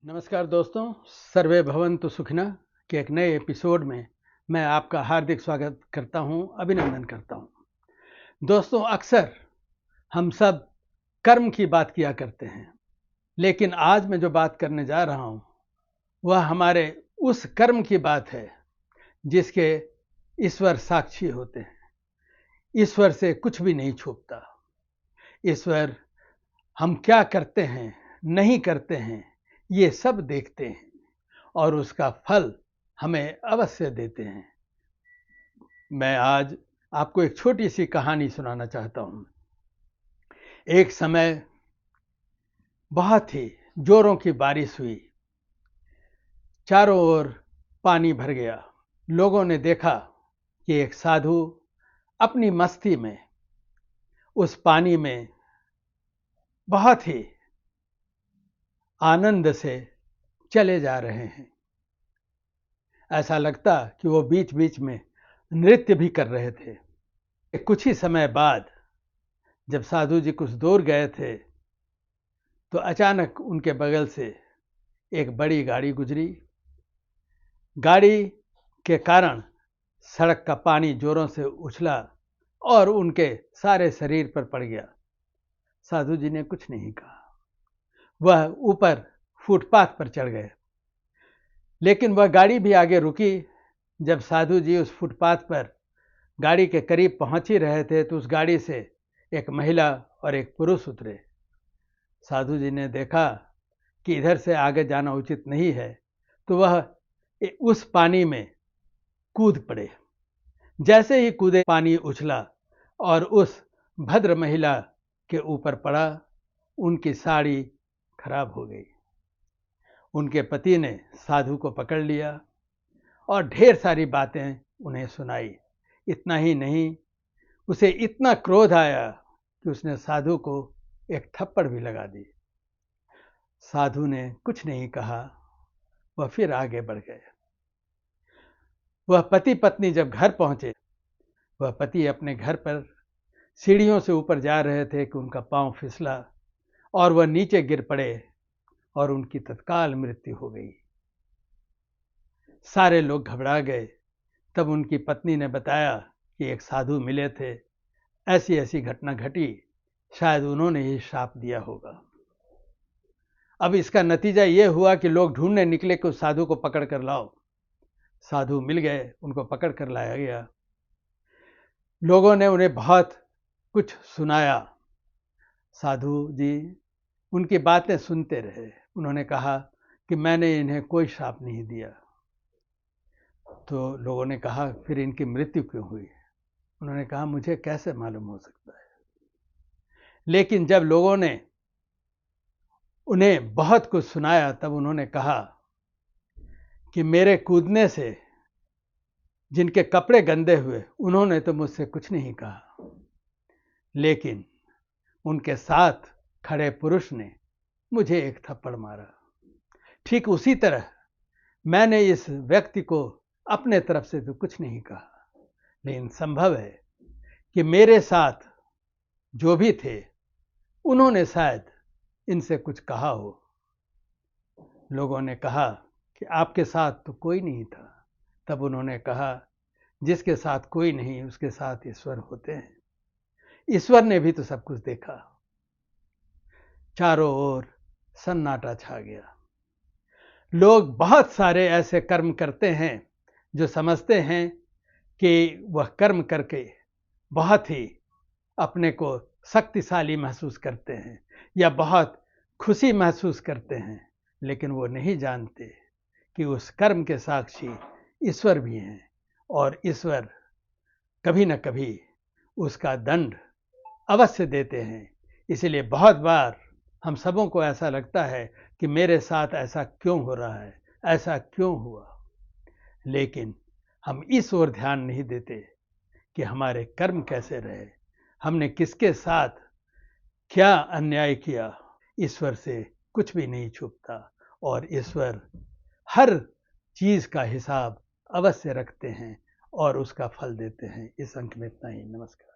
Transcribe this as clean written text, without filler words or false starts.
नमस्कार दोस्तों, सर्वे भवन्तु सुखिनः के एक नए एपिसोड में मैं आपका हार्दिक स्वागत करता हूं, अभिनंदन करता हूं। दोस्तों, अक्सर हम सब कर्म की बात किया करते हैं, लेकिन आज मैं जो बात करने जा रहा हूं वह हमारे उस कर्म की बात है जिसके ईश्वर साक्षी होते हैं। ईश्वर से कुछ भी नहीं छुपता। ईश्वर हम क्या करते हैं, नहीं करते हैं, ये सब देखते हैं और उसका फल हमें अवश्य देते हैं। मैं आज आपको एक छोटी सी कहानी सुनाना चाहता हूं। एक समय बहुत ही जोरों की बारिश हुई, चारों ओर पानी भर गया। लोगों ने देखा कि एक साधु अपनी मस्ती में उस पानी में बहुत ही आनंद से चले जा रहे हैं। ऐसा लगता कि वो बीच बीच में नृत्य भी कर रहे थे। कुछ ही समय बाद जब साधु जी कुछ दूर गए थे तो अचानक उनके बगल से एक बड़ी गाड़ी गुजरी। गाड़ी के कारण सड़क का पानी जोरों से उछला और उनके सारे शरीर पर पड़ गया। साधु जी ने कुछ नहीं कहा। वह ऊपर फुटपाथ पर चढ़ गए, लेकिन वह गाड़ी भी आगे रुकी। जब साधु जी उस फुटपाथ पर गाड़ी के करीब पहुंच ही रहे थे तो उस गाड़ी से एक महिला और एक पुरुष उतरे। साधु जी ने देखा कि इधर से आगे जाना उचित नहीं है, तो वह उस पानी में कूद पड़े। जैसे ही कूदे, पानी उछला और उस भद्र महिला के ऊपर पड़ा। उनकी साड़ी खराब हो गई। उनके पति ने साधु को पकड़ लिया और ढेर सारी बातें उन्हें सुनाई। इतना ही नहीं, उसे इतना क्रोध आया कि उसने साधु को एक थप्पड़ भी लगा दी। साधु ने कुछ नहीं कहा, वह फिर आगे बढ़ गए। वह पति पत्नी जब घर पहुंचे, वह पति अपने घर पर सीढ़ियों से ऊपर जा रहे थे कि उनका पांव फिसला और वह नीचे गिर पड़े और उनकी तत्काल मृत्यु हो गई। सारे लोग घबरा गए। तब उनकी पत्नी ने बताया कि एक साधु मिले थे, ऐसी ऐसी घटना घटी, शायद उन्होंने ही श्राप दिया होगा। अब इसका नतीजा ये हुआ कि लोग ढूंढने निकले कि उस साधु को पकड़ कर लाओ। साधु मिल गए, उनको पकड़ कर लाया गया। लोगों ने उन्हें बहुत कुछ सुनाया। साधु जी उनकी बातें सुनते रहे। उन्होंने कहा कि मैंने इन्हें कोई श्राप नहीं दिया। तो लोगों ने कहा, फिर इनकी मृत्यु क्यों हुई? उन्होंने कहा, मुझे कैसे मालूम हो सकता है। लेकिन जब लोगों ने उन्हें बहुत कुछ सुनाया, तब उन्होंने कहा कि मेरे कूदने से जिनके कपड़े गंदे हुए, उन्होंने तो मुझसे कुछ नहीं कहा, लेकिन उनके साथ खड़े पुरुष ने मुझे एक थप्पड़ मारा। ठीक उसी तरह मैंने इस व्यक्ति को अपने तरफ से तो कुछ नहीं कहा, लेकिन संभव है कि मेरे साथ जो भी थे उन्होंने शायद इनसे कुछ कहा हो। लोगों ने कहा कि आपके साथ तो कोई नहीं था। तब उन्होंने कहा, जिसके साथ कोई नहीं उसके साथ ईश्वर होते हैं। ईश्वर ने भी तो सब कुछ देखा। चारों ओर सन्नाटा छा गया। लोग बहुत सारे ऐसे कर्म करते हैं जो समझते हैं कि वह कर्म करके बहुत ही अपने को शक्तिशाली महसूस करते हैं या बहुत खुशी महसूस करते हैं, लेकिन वो नहीं जानते कि उस कर्म के साक्षी ईश्वर भी हैं और ईश्वर कभी न कभी उसका दंड अवश्य देते हैं। इसलिए बहुत बार हम सबों को ऐसा लगता है कि मेरे साथ ऐसा क्यों हो रहा है, ऐसा क्यों हुआ, लेकिन हम इस ओर ध्यान नहीं देते कि हमारे कर्म कैसे रहे, हमने किसके साथ क्या अन्याय किया। ईश्वर से कुछ भी नहीं छुपता और ईश्वर हर चीज का हिसाब अवश्य रखते हैं और उसका फल देते हैं। इस अंक में इतना ही। नमस्कार।